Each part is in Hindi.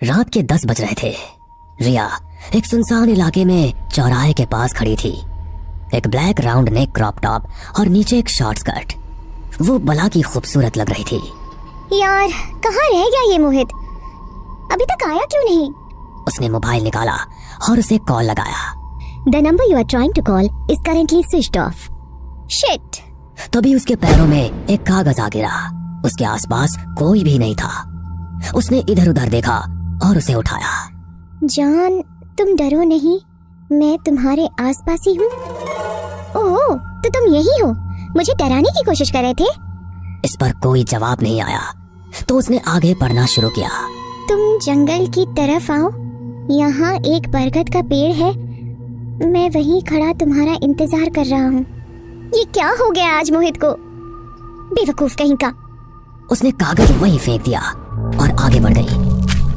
रात के 10 बज रहे थे। रिया एक सुनसान इलाके में चौराहे के पास खड़ी थी। एक black round neck crop top और नीचे एक शॉर्ट स्कर्ट। वो बला की खूबसूरत लग रही थी। यार कहाँ रह गया ये मोहित, अभी तक आया क्यों नहीं? उसने मोबाइल निकाला और उसे कॉल लगाया। The number you are trying to call is currently switched off. Shit! तभी उसके पैरों में एक कागज आ गिरा। उसके आसपास कोई भी नहीं था। उसने इधर उधर देखा और उसे उठाया। जान, तुम डरो नहीं, मैं तुम्हारे आसपास ही हूँ। ओह, तो तुम यही हो? मुझे डराने की कोशिश कर रहे थे? इस पर कोई जवाब नहीं आया तो उसने आगे बढ़ना शुरू किया। तुम जंगल की तरफ आओ, यहाँ एक बरगद का पेड़ है, मैं वहीं खड़ा तुम्हारा इंतजार कर रहा हूँ। ये क्या हो गया आज मोहित को, बेवकूफ कहीं का। उसने कागज वहीं फेंक दिया और आगे बढ़ गई।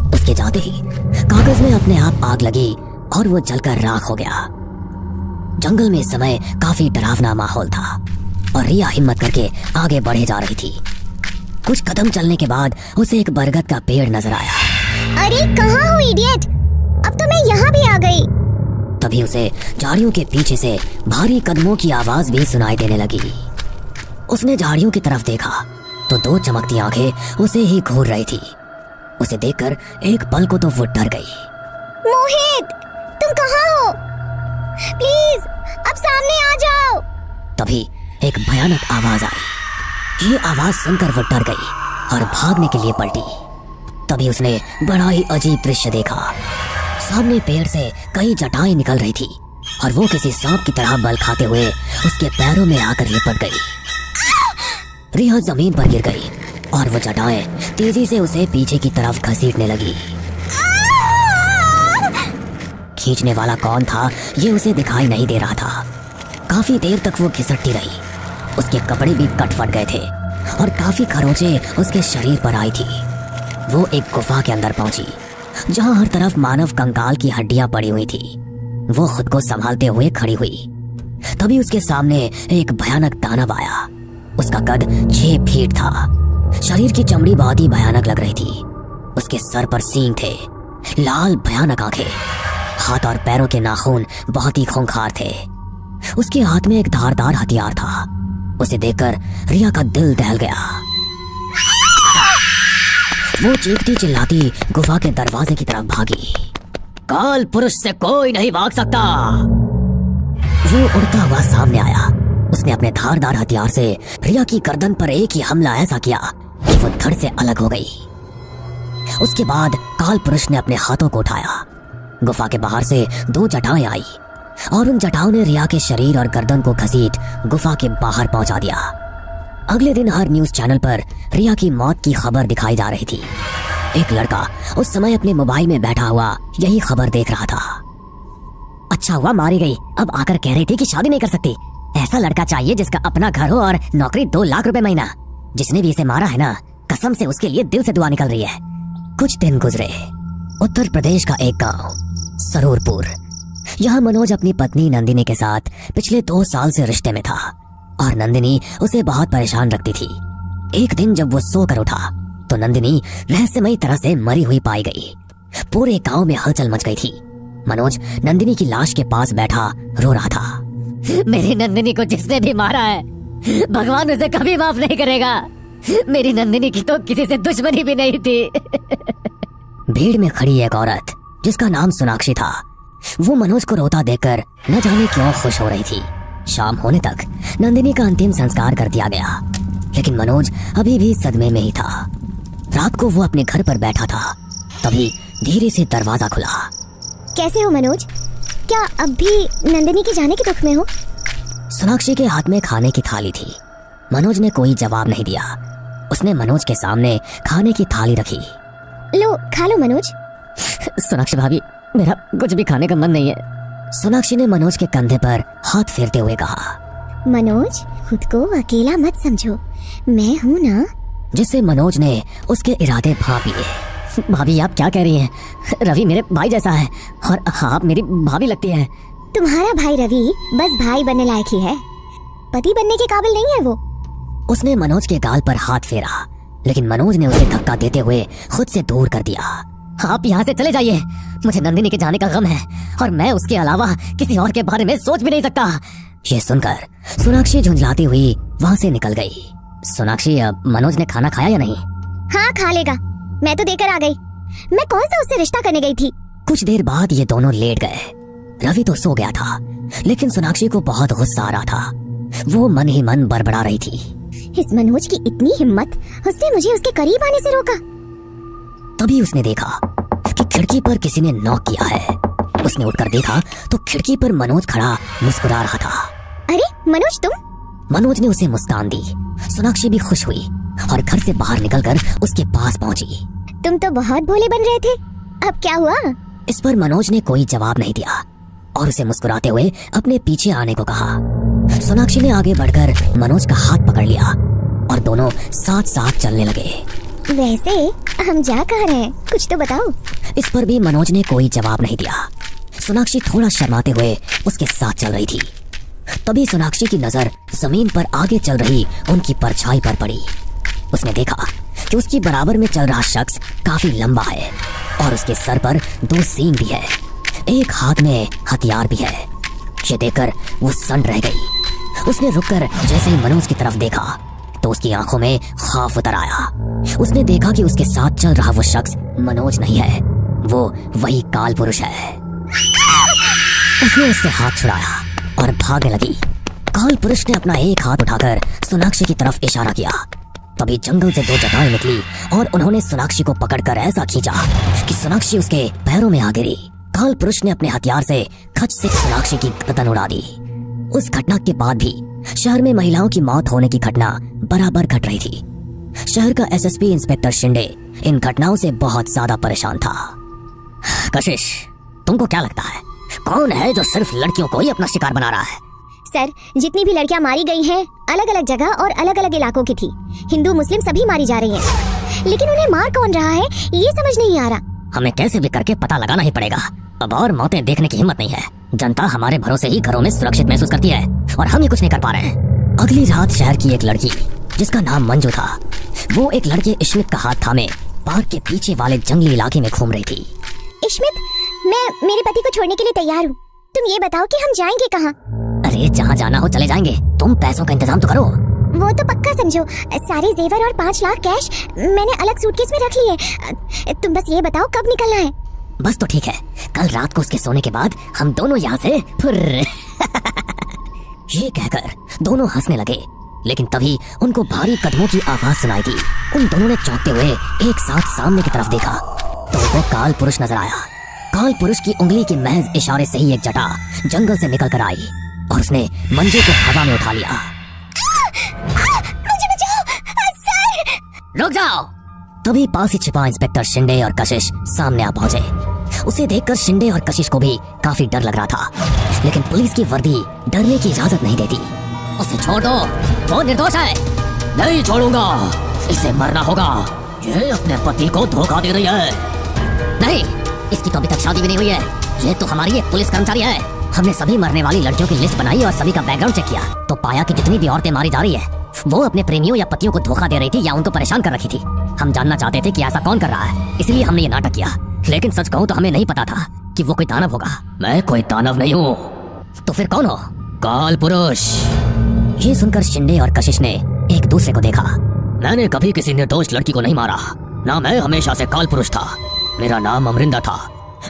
उसके जाते ही कागज में अपने आप आग लगी और वो जलकर राख हो गया। जंगल में इस समय काफी डरावना माहौल था और रिया हिम्मत करके आगे बढ़े जा रही थी। कुछ कदम चलने के बाद उसे एक बरगद का पेड़ नजर आया। अरे कहाँ हो इडियट, अब तो मैं यहाँ भी आ गई। तभी उसे झाड़ियों के पीछे से भारी कदमों की आवाज भी सुनाई देने लगी। उसने झाड़ियों की तरफ देखा तो 2 चमकती आंखें उसे ही घूर रही थी। उसे देखकर एक पल को तो वो डर गई। मोहित, तुम कहाँ हो? प्लीज अब सामने आ जाओ। तभी एक भयानक आवाज आई। ये आवाज सुनकर वो डर गई और भागने के लिए पलटी। तभी उसने बड़ा ही अजीब दृश्य देखा। सामने पेड़ से कई जटाएं निकल रही थी और वो किसी सांप की तरह बल खाते हुए उसके पैरों में आकर लिपट गई। रिया जमीन पर गिर गई और वो जटाएं तेजी से उसे पीछे की तरफ घसीटने लगी। खींचने वाला कौन था ये उसे दिखाई नहीं दे रहा था। काफी देर तक वो घिसटती रही। उसके कपड़े भी कट फट गए थे और काफी खरोंचें उसके शरीर पर आई थी। वो एक गुफा के अंदर पहुंची जहां हर तरफ मानव कंकाल की हड्डियां पड़ी हुई थी। वो खुद को संभालते हुए खड़ी हुई। तभी उसके सामने एक भयानक दानव आया। उसका कद 6 फीट था। शरीर की चमड़ी बहुत ही भयानक लग रही थी। उसके सर पर सींग थे, लाल भयानक आंखें, हाथ और पैरों के नाखून बहुत ही खूंखार थे। उसके हाथ में एक धारदार हथियार था। उसे देखकर रिया का दिल दहल गया। वो चीखती चिल्लाती गुफा के दरवाजे की तरफ भागी। काल पुरुष से कोई नहीं भाग सकता। वो उड़ता हुआ सामने आया। उसने अपने धारदार हथियार से रिया की गर्दन पर एक ही हमला ऐसा किया कि वो धड़ से अलग हो गई। उसके बाद काल पुरुष ने अपने हाथों को उठाया। गुफा के बाहर से 2 जटाएं आई और उन जटाओं ने रिया के शरीर और गर्दन को घसीट गुफा के बाहर पहुंचा दिया। अगले दिन हर न्यूज चैनल पर रिया की मौत की खबर दिखाई जा रही थी। एक लड़का उस समय अपने मोबाइल में बैठा हुआ यही खबर देख रहा था। अच्छा हुआ मारी गई, अब आकर कह रही थी कि शादी नहीं कर सकती। ऐसा लड़का चाहिए जिसका अपना घर हो और नौकरी 2 लाख रुपए महीना। जिसने भी इसे मारा है ना, कसम से उसके लिए दिल से दुआ निकल रही है। कुछ दिन गुजरे। उत्तर प्रदेश का एक गांव सरूरपुर। यहाँ मनोज अपनी पत्नी नंदिनी के साथ पिछले 2 साल से रिश्ते में था और नंदिनी उसे बहुत परेशान रखती थी। एक दिन जब वो सोकर उठा तो नंदिनी रहस्यमयी तरह से मरी हुई पाई गई। पूरे गांव में हलचल मच गई थी। मनोज नंदिनी की लाश के पास बैठा रो रहा था। मेरी नंदिनी को जिसने भी मारा है, भगवान उसे कभी माफ नहीं करेगा। मेरी नंदिनी की तो किसी से दुश्मनी भी नहीं थी। भीड़ में खड़ी एक औरत जिसका नाम सोनाक्षी था, वो मनोज को रोता देखकर न जाने क्यों खुश हो रही थी। शाम होने तक नंदिनी का अंतिम संस्कार कर दिया गया, लेकिन मनोज अभी भी सदमे में ही था। रात को वो अपने घर पर बैठा था, तभी धीरे से दरवाजा खुला। कैसे हो मनोज? क्या अब भी नंदिनी के जाने के दुख में हो? सोनाक्षी के हाथ में खाने की थाली थी। मनोज ने कोई जवाब नहीं दिया। उसने मनोज के सामने खाने की थाली रखी। लो खा लो मनोज। सोनाक्षी भाभी, मेरा कुछ भी खाने का मन नहीं है। सोनाक्षी ने मनोज के कंधे पर हाथ फेरते हुए कहा। मनोज, खुद को अकेला मत समझो, मैं हूँ ना। जिससे मनोज ने उसके इरादे भाप लिए। भाभी आप क्या कह रही हैं? रवि मेरे भाई जैसा है और आप मेरी भाभी लगती हैं। तुम्हारा भाई रवि बस भाई बनने लायक ही है, पति बनने के काबिल नहीं है वो। उसने मनोज के गाल पर हाथ फेरा, लेकिन मनोज ने उसे धक्का देते हुए खुद से दूर कर दिया। आप यहाँ से चले जाइए। मुझे नंदिनी के जाने का गम है और मैं उसके अलावा किसी और के बारे में सोच भी नहीं सकता। ये सुनकर सोनाक्षी झुंझलाती हुई वहाँ से निकल गई। सोनाक्षी, अब मनोज ने खाना खाया या नहीं? हाँ, खा लेगा। मैं तो देकर आ गई। मैं कौन सा उससे रिश्ता करने गई थी। कुछ देर बाद ये दोनों लेट गए। रवि तो सो गया था, लेकिन सोनाक्षी को बहुत गुस्सा आ रहा था। वो मन ही मन बड़बड़ा रही थी। इस मनोज की इतनी हिम्मत, उसने मुझे उसके करीब आने से रोका। तभी उसने देखा कि खिड़की पर किसी ने नॉक किया है। उसने उठकर देखा तो खिड़की पर मनोज खड़ा मुस्कुरा रहा था। अरे मनोज, तुम? मनोज ने उसे मुस्कान दी। सोनाक्षी भी खुश हुई और घर से बाहर निकलकर उसके पास पहुंची। तुम तो बहुत भोले बन रहे थे, अब क्या हुआ? इस पर मनोज ने कोई जवाब नहीं दिया और उसे मुस्कुराते हुए अपने पीछे आने को कहा। सोनाक्षी ने आगे बढ़कर मनोज का हाथ पकड़ लिया और दोनों साथ साथ चलने लगे। वैसे हम जा कहाँ रहे हैं, कुछ तो बताओ। इस पर भी मनोज ने कोई जवाब नहीं दिया। सोनाक्षी थोड़ा शर्माते हुए उसके साथ चल रही थी। तभी सोनाक्षी की नजर जमीन पर आगे चल रही उनकी परछाई पर पड़ी। उसने देखा कि उसकी बराबर में चल रहा शख्स काफी लंबा है और उसके सर पर 2 सींग भी है। एक हाथ में हथियार भी है। ये देखकर वो सन्न रह गई। उसने रुककर जैसे ही मनोज की तरफ देखा तो उसकी आंखों में खौफ उतर आया। उसने देखा कि उसके साथ चल रहा वो शख्स मनोज नहीं है, वो वही काल पुरुष है। उसने उससे हाथ छुड़ाया और भागने लगी। काल पुरुष ने अपना एक हाथ उठाकर सोनाक्षी की तरफ इशारा किया। तभी जंगल से 2 जटाएं निकली और उन्होंने सोनाक्षी को पकड़कर ऐसा खींचा कि सोनाक्षी उसके पैरों में आ गिरी। काल पुरुष ने अपने हथियार से खच से सोनाक्षी की गर्दन उड़ा दी। उस घटना के बाद भी शहर में महिलाओं की मौत होने की घटना बराबर घट रही थी। शहर का एसएसपी इंस्पेक्टर शिंदे इन घटनाओं से बहुत ज्यादा परेशान था। कशिश, तुमको क्या लगता है कौन है जो सिर्फ लड़कियों को ही अपना शिकार बना रहा है? सर, जितनी भी लड़कियां मारी गई हैं अलग अलग जगह और अलग अलग इलाकों की थी। हिंदू मुस्लिम सभी मारी जा रही हैं, लेकिन उन्हें मार कौन रहा है ये समझ नहीं आ रहा। हमें कैसे भी करके पता लगाना ही पड़ेगा। अब और मौतें देखने की हिम्मत नहीं है। जनता हमारे भरोसे ही घरों में सुरक्षित महसूस करती है और हम ही कुछ नहीं कर पा रहे हैं। अगली रात शहर की एक लड़की जिसका नाम मंजू था, वो एक लड़के इश्मित का हाथ थामे पार्क के पीछे वाले जंगली इलाके में घूम रही थी। इश्मित, मैं मेरे पति को छोड़ने के लिए तैयार हूँ। तुम ये बताओ कि हम जाएंगे कहाँ? अरे जहाँ जाना हो चले जाएंगे, तुम पैसों का इंतजाम तो करो। वो तो पक्का समझो, सारे जेवर और 5 लाख कैश मैंने अलग सूटकेस में रख लिए। तुम बस ये बताओ कब निकलना है? बस तो ठीक है, कल रात को उसके सोने के बाद हम दोनों यहाँ से फुर्र। ये कहकर दोनों हंसने लगे, लेकिन तभी उनको भारी कदमों की आवाज सुनाई दी। उन दोनों ने चौंकते हुए एक साथ सामने की तरफ देखा तो उनको काल पुरुष नजर आया। काल पुरुष की उंगली के महज इशारे से ही एक जटा जंगल से निकल कर आई और उसने मंजू को हवा में उठा लिया। मुझे बचाओ, सर! रुक जाओ! तभी पास ही छिपा इंस्पेक्टर शिंदे और कशिश सामने आ पहुंचे। उसे देखकर शिंदे और कशिश को भी काफी डर लग रहा था, लेकिन पुलिस की वर्दी डरने की इजाजत नहीं देती। उसे छोड़ दो, वो निर्दोष है। नहीं छोड़ूंगा, इसे मरना होगा। ये अपने पति को धोखा दे रही है। नहीं, इसकी तो अभी तक शादी भी नहीं हुई है। ये तो हमारी एक पुलिस कर्मचारी है। हमने सभी मरने वाली लड़कियों की लिस्ट बनाई और सभी का बैकग्राउंड चेक किया तो पाया कि जितनी भी औरतें मारी जा रही है वो अपने प्रेमियों या पतियों को धोखा दे रही थी या उनको परेशान कर रखी थी। हम जानना चाहते थे कि ऐसा कौन कर रहा है, इसलिए हमने ये नाटक किया। लेकिन सच कहूँ तो हमें नहीं पता था कि वो कोई दानव होगा। मैं कोई दानव नहीं हूँ। तो फिर कौन हो? काल पुरुष। ये सुनकर शिंदे और कशिश ने एक दूसरे को देखा। मैंने कभी किसी निर्दोष लड़की को नहीं मारा ना, मैं हमेशा से काल पुरुष था। मेरा नाम अमरिंदर था।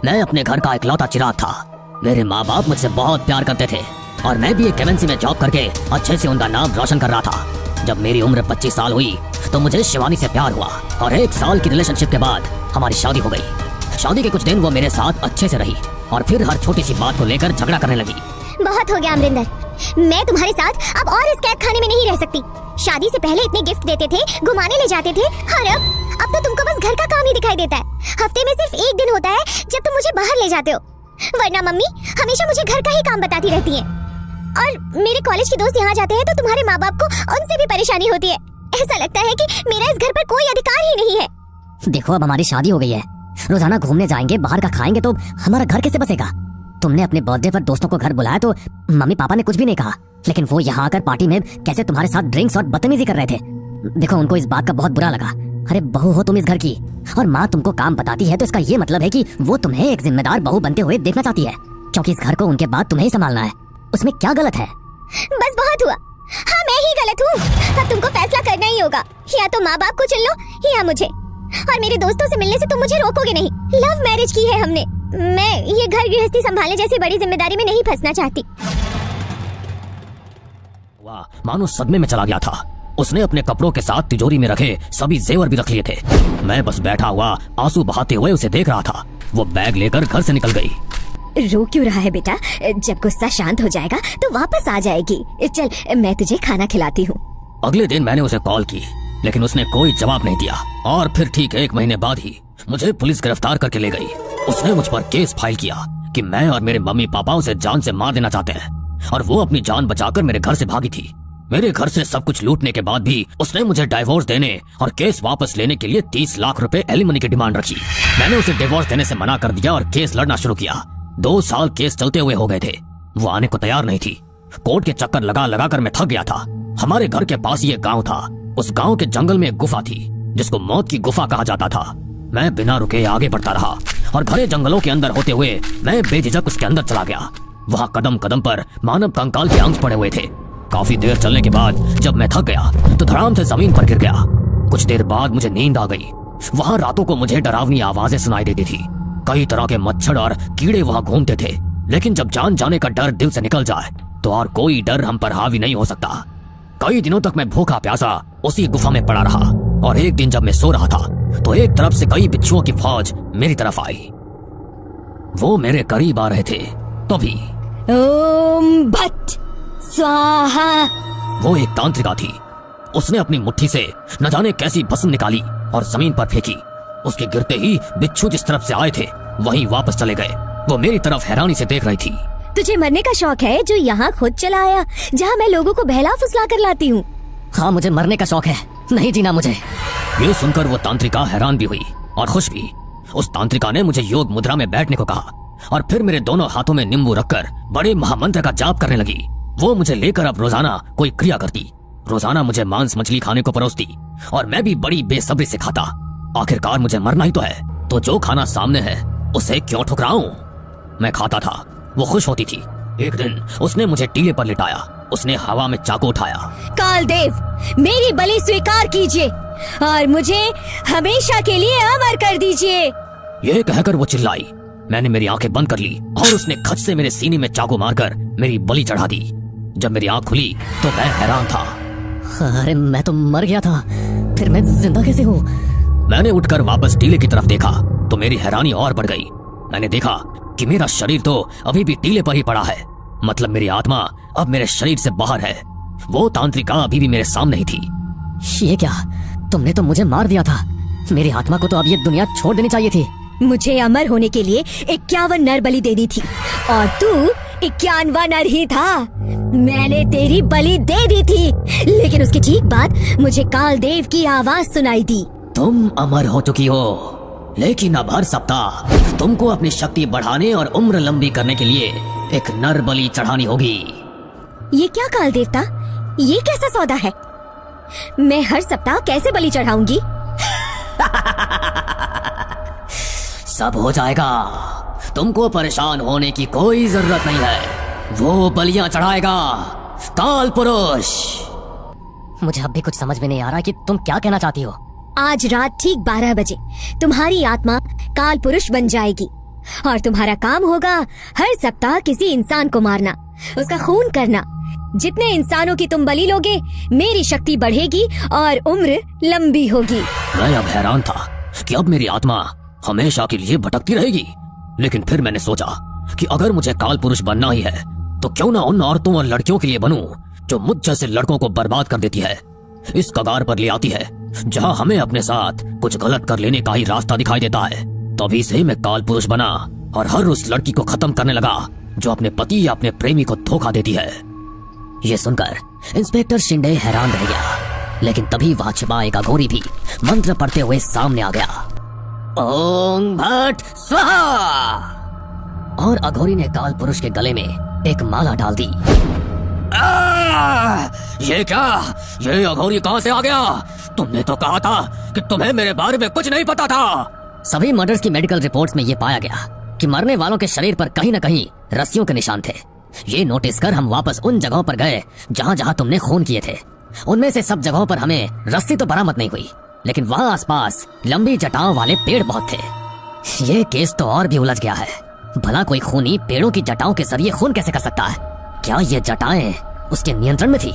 मैं अपने घर का इकलौता चिराग था। मेरे माँ बाप मुझसे बहुत प्यार करते थे और मैं भी एक एमएनसी में जॉब करके अच्छे से उनका नाम रोशन कर रहा था। जब मेरी उम्र 25 साल हुई तो मुझे शिवानी से प्यार हुआ और 1 साल की रिलेशनशिप के बाद हमारी शादी हो गई। शादी के कुछ दिन वो मेरे साथ अच्छे से रही और फिर हर छोटी सी बात को लेकर झगड़ा करने लगी। बहुत हो गया अमरिंदर, मैं तुम्हारे साथ अब और इस कैद खाने में नहीं रह सकती। शादी से पहले इतने गिफ्ट देते थे, घुमाने ले जाते थे, और अब तो तुमको बस घर का काम ही दिखाई देता है। हफ्ते में सिर्फ 1 दिन होता है जब तुम मुझे बाहर ले जाते हो, वरना मम्मी हमेशा मुझे घर का ही काम बताती रहती है। और मेरे कॉलेज के दोस्त यहाँ जाते हैं तो तुम्हारे माँ बाप को उनसे भी परेशानी होती है। ऐसा लगता है कि मेरा इस घर पर कोई अधिकार ही नहीं है। देखो, अब हमारी शादी हो गई है, रोजाना घूमने जाएंगे, बाहर का खाएंगे, तो हमारा घर कैसे बसेगा? तुमने अपने बर्थडे पर दोस्तों को घर बुलाया तो मम्मी पापा ने कुछ भी नहीं कहा, लेकिन वो यहाँ आकर पार्टी में कैसे तुम्हारे साथ ड्रिंक्स और बदतमीजी कर रहे थे। देखो, उनको इस बात का बहुत बुरा लगा अरे बहू हो तुम इस घर की, और माँ तुमको काम बताती है तो इसका ये मतलब है कि वो तुम्हें एक जिम्मेदार बहू बनते हुए देखना चाहती है, क्योंकि इस घर को उनके बाद तुम्हें ही संभालना है। उसमें क्या गलत है? बस बहुत हुआ। हाँ मैं ही गलत हूँ। अब तुमको फैसला करना ही होगा, या तो माँ बाप को चुन लो या मुझे। और मेरे दोस्तों से मिलने से तुम मुझे रोकोगे नहीं। लव मैरिज की है हमने। मैं ये घर गृहस्थी संभालने जैसी बड़ी जिम्मेदारी में नहीं फंसना चाहती। वाह, मानो सदमे में चला गया था। उसने अपने कपड़ों के साथ तिजोरी में रखे सभी जेवर भी रख लिए थे। मैं बस बैठा हुआ आंसू बहाते हुए उसे देख रहा था। वो बैग लेकर घर से निकल गई। रो क्यों रहा है बेटा? जब गुस्सा शांत हो जाएगा तो वापस आ जाएगी। चल मैं तुझे खाना खिलाती हूँ। अगले दिन मैंने उसे कॉल की, लेकिन उसने कोई जवाब नहीं दिया। और फिर ठीक 1 महीने बाद ही मुझे पुलिस गिरफ्तार करके ले गई। उसने मुझ पर केस फाइल किया कि मैं और मेरे मम्मी पापा उसे जान से मार देना चाहते हैं, और वो अपनी जान बचाकर मेरे घर से भागी थी। मेरे घर से सब कुछ लूटने के बाद भी उसने मुझे डाइवोर्स देने और केस वापस लेने के लिए 30 लाख रुपए एलिमनी की डिमांड रखी। मैंने उसे डिवोर्स देने से मना कर दिया और केस लड़ना शुरू किया। 2 साल केस चलते हुए हो गए थे। वो आने को तैयार नहीं थी। कोर्ट के चक्कर लगा लगा कर मैं थक गया था। हमारे घर के पास ये गांव था। उस गांव के जंगल में एक गुफा थी जिसको मौत की गुफा कहा जाता था। मैं बिना रुके आगे बढ़ता रहा और घने जंगलों के अंदर होते हुए मैं बेझिझक उसके अंदर चला गया। वहाँ कदम कदम पर मानव कंकाल के अंश पड़े हुए थे। काफी देर चलने के बाद जब मैं थक गया तो धड़ाम से जमीन पर गिर गया। कुछ देर बाद मुझे नींद आ गई। वहाँ रातों को मुझे डरावनी आवाजें सुनाई देती थी। कई तरह के मच्छर और कीड़े वहाँ घूमते थे। लेकिन जब जान जाने का डर दिल से निकल जाए तो और कोई डर हम पर हावी नहीं हो सकता। कई दिनों तक मैं भूखा प्यासा उसी गुफा में पड़ा रहा। और एक दिन जब मैं सो रहा था तो एक तरफ से कई बिच्छुओं की फौज मेरी तरफ आई। वो मेरे करीब आ रहे थे। तभी ओम भट्ट स्वाहा। वो एक तांत्रिका थी। उसने अपनी मुट्ठी से न जाने कैसी भस्म निकाली और जमीन पर फेंकी। उसके गिरते ही बिच्छू जिस तरफ से आए थे वहीं वापस चले गए। वो मेरी तरफ हैरानी से देख रही थी। तुझे मरने का शौक है जो यहाँ खुद चला आया, जहाँ मैं लोगों को बहला फुसला कर लाती हूँ। हाँ मुझे मरने का शौक है, नहीं जीना मुझे। ये सुनकर वो तांत्रिका हैरान भी हुई और खुश भी। उस तांत्रिका ने मुझे योग मुद्रा में बैठने को कहा और फिर मेरे दोनों हाथों में नींबू रखकर बड़े महामंत्र का जाप करने लगी। वो मुझे लेकर अब रोजाना कोई क्रिया करती। रोजाना मुझे मांस मछली खाने को परोसती और मैं भी बड़ी बेसब्री से खाता। आखिरकार मुझे मरना ही तो है, तो जो खाना सामने है उसे क्यों ठुकराऊं? मैं खाता था, वो खुश होती थी। एक दिन उसने मुझे टीले पर लिटाया। उसने हवा में चाकू उठाया। कालदेव, मेरी बलि स्वीकार कीजिए और मुझे हमेशा के लिए अमर कर दीजिए। ये कहकर वो चिल्लाई। मैंने मेरी आंखें बंद कर ली और उसने खच से मेरे सीने में चाकू मारकर मेरी बलि चढ़ा दी। जब मेरी आंख खुली तो मैं हैरान था। अरे मैं तो मर गया था, फिर मैं जिंदा कैसे हूँ? मैंने उठकर वापस टीले की तरफ देखा तो मेरी हैरानी और बढ़ गई। मैंने देखा कि मेरा शरीर तो अभी भी टीले पर ही पड़ा है। मतलब मेरी आत्मा अब मेरे शरीर से बाहर है। वो तांत्रिका अभी भी मेरे सामने ही थी। ये क्या? तुमने तो मुझे मार दिया था। मेरी आत्मा को तो अब ये दुनिया छोड़ देनी चाहिए थी। मुझे अमर होने के लिए 51 नर बलि देनी थी और तू 51वां नर ही था। मैंने तेरी बलि दे दी थी, लेकिन उसके ठीक बाद मुझे कालदेव की आवाज सुनाई दी। तुम अमर हो चुकी हो, लेकिन अब हर सप्ताह तुमको अपनी शक्ति बढ़ाने और उम्र लंबी करने के लिए एक नर बलि चढ़ानी होगी। ये क्या काल देवता, ये कैसा सौदा है? मैं हर सप्ताह कैसे बलि चढ़ाऊंगी? सब हो जाएगा, तुमको परेशान होने की कोई जरूरत नहीं है। वो बलियां चढ़ाएगा काल पुरुष। मुझे अब भी कुछ समझ में नहीं आ रहा कि तुम क्या कहना चाहती हो। आज रात ठीक 12 बजे तुम्हारी आत्मा काल पुरुष बन जाएगी और तुम्हारा काम होगा हर सप्ताह किसी इंसान को मारना, उसका खून करना। जितने इंसानों की तुम बलि लोगे मेरी शक्ति बढ़ेगी और उम्र लंबी होगी। मैं अब हैरान था कि अब मेरी आत्मा हमेशा के लिए भटकती रहेगी। लेकिन फिर मैंने सोचा कि अगर मुझे काल पुरुष बनना ही है तो क्यों ना उन औरतों और लड़कियों के लिए बनूं जो मुझ जैसे लड़कों को बर्बाद कर देती है, इस कगार पर ले आती है जहां हमें अपने साथ कुछ गलत कर लेने का ही रास्ता दिखाई देता है। तभी से मैं काल पुरुष बना और हर उस लड़की को खत्म करने लगा जो अपने पति या अपने प्रेमी को धोखा देती है। ये सुनकर इंस्पेक्टर शिंदे हैरान रह गया, लेकिन तभी वहां छिपा एक अघोरी भी मंत्र पढ़ते हुए सामने आ गया। ओम भट्ट स्वाहा। और अघोरी ने काल पुरुष के गले में एक माला डाल दी। ये क्या? ये अघोरी कहां से आ गया? तुमने तो कहा था कि तुम्हें मेरे बारे में कुछ नहीं पता था। सभी मर्डर्स की मेडिकल रिपोर्ट्स में ये पाया गया कि मरने वालों के शरीर पर कहीं न कहीं रस्सियों के निशान थे। ये नोटिस कर हम वापस उन जगहों पर गए जहां जहां तुमने खून किए थे। उनमें से सब जगहों पर हमें रस्सी तो बरामद नहीं हुई, लेकिन वहां आसपास लंबी जटाओं वाले पेड़ बहुत थे। ये केस तो और भी उलझ गया है। भला कोई खूनी पेड़ों की जटाओं के जरिए खून कैसे कर सकता है? क्या ये जटाएं उसके नियंत्रण में थी?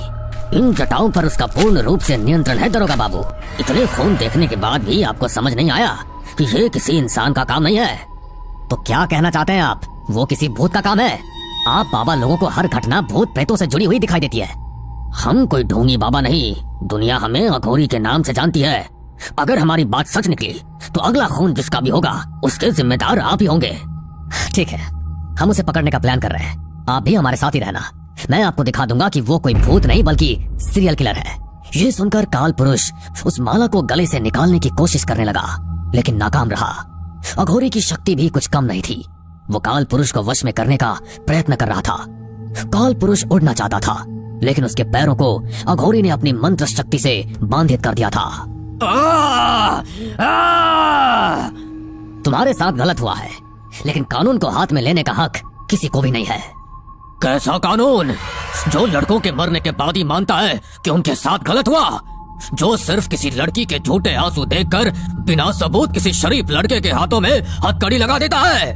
इन जटाओं पर उसका पूर्ण रूप से नियंत्रण है दरोगा बाबू। इतने खून देखने के बाद भी आपको समझ नहीं आया कि ये किसी इंसान का काम नहीं है? तो क्या कहना चाहते हैं आप? वो किसी भूत का काम है? आप बाबा लोगों को हर घटना भूत प्रेतों से जुड़ी हुई दिखाई देती है। हम कोई ढोंगी बाबा नहीं, दुनिया हमें अघोरी के नाम से जानती है। अगर हमारी बात सच निकली तो अगला खून जिसका भी होगा उसके जिम्मेदार आप ही होंगे। ठीक है, हम उसे पकड़ने का प्लान कर रहे हैं। आप भी हमारे साथ ही रहना। मैं आपको दिखा दूंगा कि वो कोई भूत नहीं बल्कि सीरियल किलर है। ये सुनकर काल पुरुष उस माला को गले से निकालने की कोशिश करने लगा, लेकिन नाकाम रहा। अघोरी की शक्ति भी कुछ कम नहीं थी। वो काल पुरुष को वश में करने का प्रयत्न कर रहा था। काल पुरुष उड़ना चाहता था, लेकिन उसके पैरों को अघोरी ने अपनी मंत्र शक्ति से बांधित कर दिया था। तुम्हारे साथ गलत हुआ है, लेकिन कानून को हाथ में लेने का हक किसी को भी नहीं है। कैसा कानून जो लड़कों के मरने के बाद ही मानता है कि उनके साथ गलत हुआ? जो सिर्फ किसी लड़की के झूठे आंसू देखकर बिना सबूत किसी शरीफ लड़के के हाथों में हथकड़ी लगा देता है।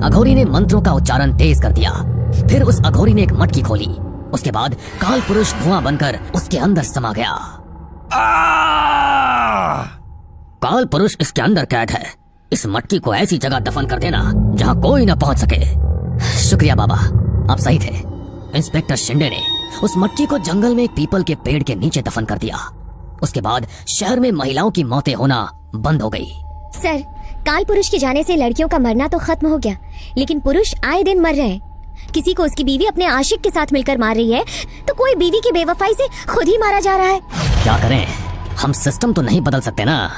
अघोरी ने मंत्रों का उच्चारण तेज कर दिया। फिर उस अघोरी ने एक मटकी खोली। उसके बाद काल पुरुष धुआं बनकर उसके अंदर समा गया। काल पुरुष इसके अंदर कैद है। इस मटकी को ऐसी जगह दफन कर देना जहां कोई न पहुंच सके। शुक्रिया बाबा, आप सही थे। इंस्पेक्टर शिंदे ने उस मटकी को जंगल में एक पीपल के पेड़ के नीचे दफन कर दिया। उसके बाद शहर में महिलाओं की मौतें होना बंद हो गई। सर, काल पुरुष के जाने से लड़कियों का मरना तो खत्म हो गया, लेकिन पुरुष आए दिन मर रहे हैं। किसी को उसकी बीवी अपने आशिक के साथ मिलकर मार रही है, तो कोई बीवी की बेवफाई से खुद ही मारा जा रहा है। क्या करें, हम सिस्टम तो नहीं बदल सकते ना।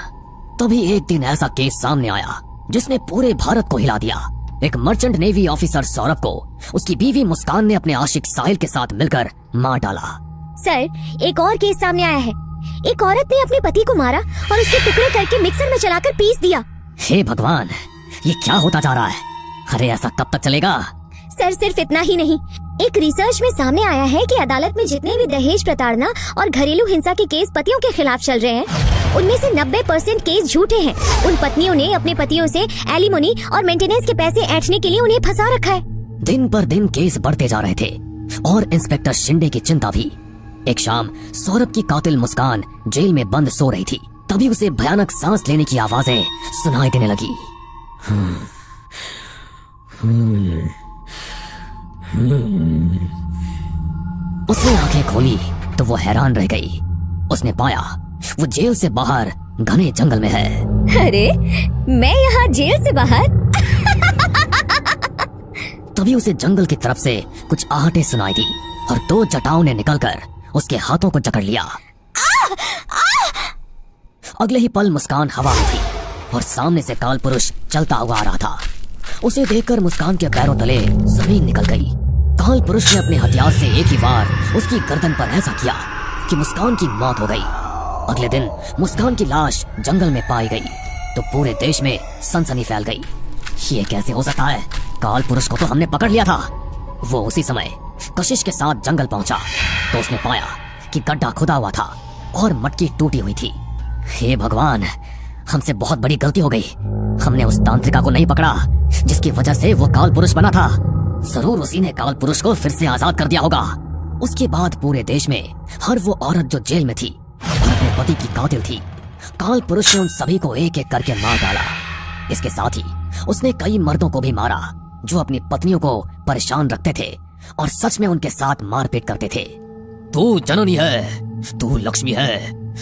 तभी एक दिन ऐसा केस सामने आया जिसने पूरे भारत को हिला दिया। एक मर्चेंट नेवी ऑफिसर सौरभ को उसकी बीवी मुस्कान ने अपने आशिक साहिल के साथ मिलकर मार डाला। सर, एक और केस सामने आया है। एक औरत ने अपने पति को मारा और उसके टुकड़े करके मिक्सर में चलाकर पीस दिया। हे भगवान, ये क्या होता जा रहा है? अरे ऐसा कब तक चलेगा? सर, सिर्फ इतना ही नहीं, एक रिसर्च में सामने आया है कि अदालत में जितने भी दहेज प्रताड़ना और घरेलू हिंसा के केस पतियों के खिलाफ चल रहे हैं, उनमें से 90% केस झूठे हैं। उन पत्नियों ने अपने पतियों से एलिमोनी और मेंटेनेंस के पैसे ऐंठने के लिए उन्हें फंसा रखा है। दिन पर दिन केस बढ़ते जा रहे थे और इंस्पेक्टर शिंदे की चिंता भी। एक शाम सौरभ की कातिल मुस्कान जेल में बंद सो रही थी। तभी उसे भयानक सांस लेने की आवाजें सुनाई देने लगी। उसने आंखें खोली तो वो हैरान रह गई। उसने पाया वो जेल से बाहर घने जंगल में है। अरे, मैं यहाँ जेल से बाहर? तभी उसे जंगल की तरफ से कुछ आहटें सुनाई दी और 2 जटाओं ने निकलकर उसके हाथों को जकड़ लिया। अगले ही पल मुस्कान हवा में थी और सामने से काल पुरुष चलता हुआ आ रहा था। उसे देखकर मुस्कान के पैरों तले जमीन निकल गई। काल पुरुष ने अपने हथियार से एक ही वार उसकी गर्दन पर ऐसा किया कि मुस्कान की मौत हो गई। अगले दिन मुस्कान की लाश जंगल में पाई गई तो पूरे देश में सनसनी फैल गई। ये कैसे हो सकता है? काल पुरुष को तो हमने पकड़ लिया था। वो उसी समय कशिश के साथ जंगल पहुंचा तो उसने पाया कि गड्ढा खुदा हुआ था और मटकी टूटी हुई थी। हे भगवान, हमसे बहुत बड़ी गलती हो गई। हमने उस तांत्रिका को नहीं पकड़ा जिसकी वजह से वो काल पुरुष बना था। जरूर उसी ने काल पुरुष को फिर से आजाद कर दिया होगा। उसके बाद पूरे देश में हर वो औरत जो जेल में थी और अपने पति की कातिल थी, काल पुरुष ने उन सभी को एक एक करके मार डाला। इसके साथ ही उसने कई मर्दों को भी मारा जो अपनी पत्नियों को परेशान रखते थे और सच में उनके साथ मारपीट करते थे। तू जननी है, तू लक्ष्मी है,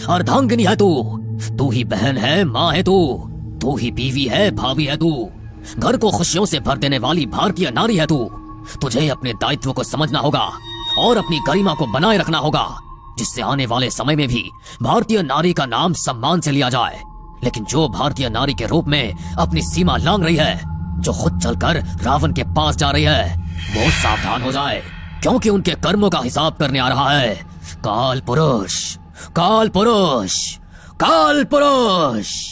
अर्धांगिनी है, तू ही बहन है, माँ है, तू ही बीवी है, भाभी है, तू घर को खुशियों से भर देने वाली भारतीय नारी है। तुझे अपने दायित्व को समझना होगा और अपनी गरिमा को बनाए रखना होगा, जिससे आने वाले समय में भी भारतीय नारी का नाम सम्मान से लिया जाए। लेकिन जो भारतीय नारी के रूप में अपनी सीमा लांघ रही है, जो खुद चलकर रावण के पास जा रही है, वो सावधान हो जाए, क्योंकि उनके कर्मों का हिसाब करने आ रहा है काल पुरुष। काल पुरुष, काल पुरुष।